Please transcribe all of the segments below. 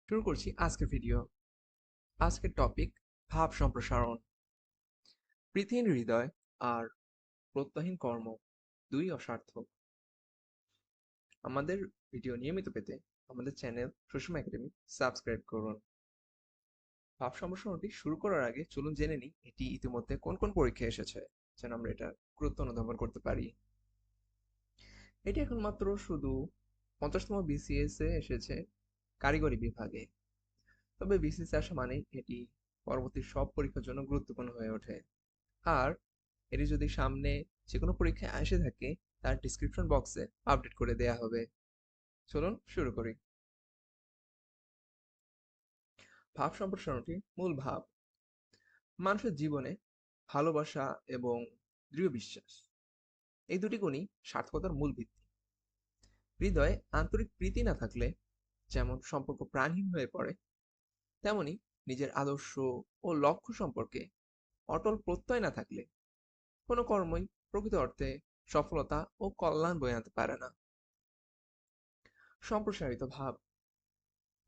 শুরু করছি আজকের ভিডিও। আজকের টপিক ভাব সম্প্রসারণ। প্রীতিহীন হৃদয় আর প্রত্যয়হীন কর্ম দুই অসার্থক। আমাদের ভিডিও নিয়মিত পেতে আমাদের চ্যানেল সুষমা একাডেমি সাবস্ক্রাইব করুন। ভাব সম্প্রসারণটি শুরু করার আগে চলুন জেনে নিই এটি ইতিমধ্যে কোন কোন পরীক্ষায় এসেছে, যেন আমরা এটা গুরুত্ব অনুধাবন করতে পারি। এটি এখন মাত্র শুধু 50তম বিসিএস এ এসেছে কারিগরি বিভাগে। তবে বিসিএস আসা মানেই এটি পরবর্তী সব পরীক্ষার জন্য গুরুত্বপূর্ণ হয়ে ওঠে। আর এটি যদি সামনে যে কোনো পরীক্ষায় এসে থাকে, তার ডিসক্রিপশন বক্সে আপডেট করে দেয়া হবে। চলুন শুরু করি। ভাব সম্প্রসারণটি মূল ভাব। মানুষের জীবনে ভালোবাসা এবং দৃঢ় বিশ্বাস, এই দুটি গুণই সার্থকতার মূল ভিত্তি। হৃদয়ে আন্তরিক প্রীতি না থাকলে যেমন সম্পর্ক প্রাণহীন হয়ে পড়ে, তেমনি নিজের আদর্শ ও লক্ষ্য সম্পর্কে অটল প্রত্যয় না থাকলে কোনো কর্মই প্রকৃত অর্থে সফলতা ও কল্যাণ বয়ে আনতে পারে না। সম্প্রসারিত ভাব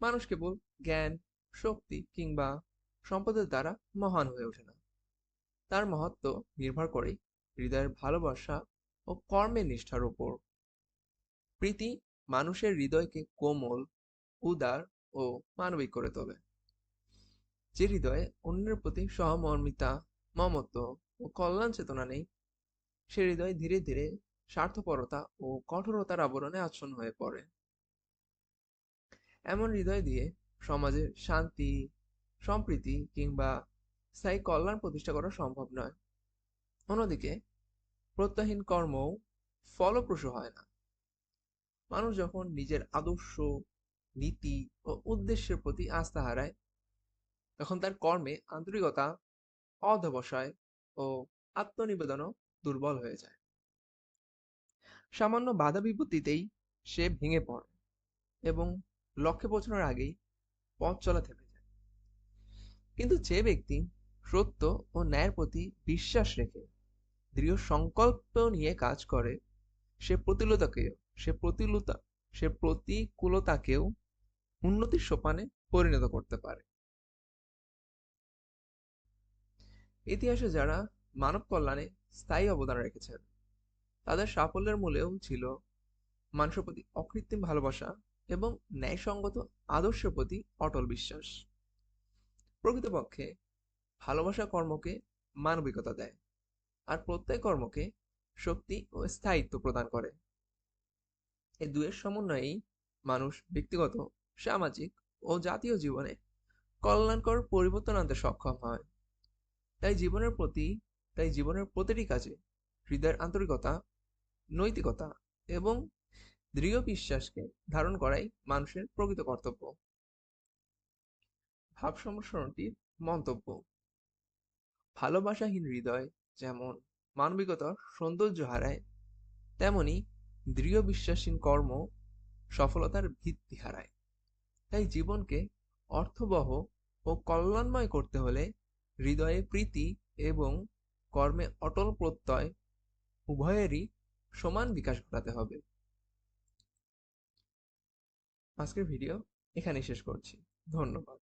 মানুষ কেবল জ্ঞান, শক্তি কিংবা সম্পদের দ্বারা মহান হয়ে ওঠে না। তার মহত্ব নির্ভর করে হৃদয়ের ভালোবাসা ও কর্মের নিষ্ঠার উপর। প্রীতি মানুষের হৃদয়কে কোমল, উদার ও মানবিক করে তোলে। যে হৃদয়ে অন্যের প্রতি সহমর্মিতা, মমত্ব ও কল্যাণ চেতনা নেই, সে হৃদয় ধীরে ধীরে স্বার্থপরতা ও কঠোরতার আবরণে আচ্ছন্ন হয়ে পড়ে। এমন হৃদয় দিয়ে সমাজে শান্তি, সম্প্রীতি কিংবা স্থায়ী কল্যাণ প্রতিষ্ঠা করা সম্ভব নয়। অন্যদিকে প্রত্যয়হীন কর্মও ফলপ্রসূ হয় না। মানুষ যখন নিজের আদর্শ, নীতি ও উদ্দেশ্যের প্রতি আস্থা হারায়, তখন তার কর্মে আন্তরিকতা, অধ্যবসায় ও আত্মনিবেদনও দুর্বল হয়ে যায়। সামান্য বাধা বিপত্তিতেই সে ভেঙে পড়ে এবং লক্ষ্যে পৌঁছানোর আগেই পথ চলা থেমে যায়। কিন্তু যে ব্যক্তি সত্য ও ন্যায়ের প্রতি বিশ্বাস রেখে দৃঢ় সংকল্প নিয়ে কাজ করে, সে প্রতিকূলতাকেও সে প্রতিকূলতাকেও উন্নতির সোপানে পরিণত করতে পারে। ইতিহাসে যারা মানব কল্যাণে স্থায়ী অবদান রেখেছেন, তাদের সাফল্যের মূলেও ছিল মানুষের প্রতি অকৃত্রিম ভালোবাসা এবং ন্যায়সঙ্গত আদর্শের প্রতি অটল বিশ্বাস। প্রকৃতপক্ষে ভালোবাসা কর্মকে মানবিকতা দেয়, আর প্রত্যয় কর্মকে শক্তি ও স্থায়িত্ব প্রদান করে। এই দুয়ের সমন্বয়েই মানুষ ব্যক্তিগত, সামাজিক ও জাতীয় জীবনে কল্যাণকর পরিবর্তন আনতে সক্ষম হয়। তাই জীবনের প্রতিটি কাজে হৃদয়ের আন্তরিকতা, নৈতিকতা এবং দৃঢ় বিশ্বাসকে ধারণ করাই মানুষের প্রকৃত কর্তব্য। ভাব সম্প্রসারণটির মন্তব্য: ভালোবাসাহীন হৃদয় যেমন মানবিকতার সৌন্দর্য হারায়, তেমনি দৃঢ় বিশ্বাসহীন কর্ম সফলতার ভিত্তি হারায়। তাই জীবনকে অর্থবহ ও কল্যাণময় করতে হলে হৃদয়ে প্রীতি এবং কর্মে অটল প্রত্যয় উভয়েরই সমান বিকাশ ঘটাতে হবে। আজকের ভিডিও এখানেই শেষ করছি। ধন্যবাদ।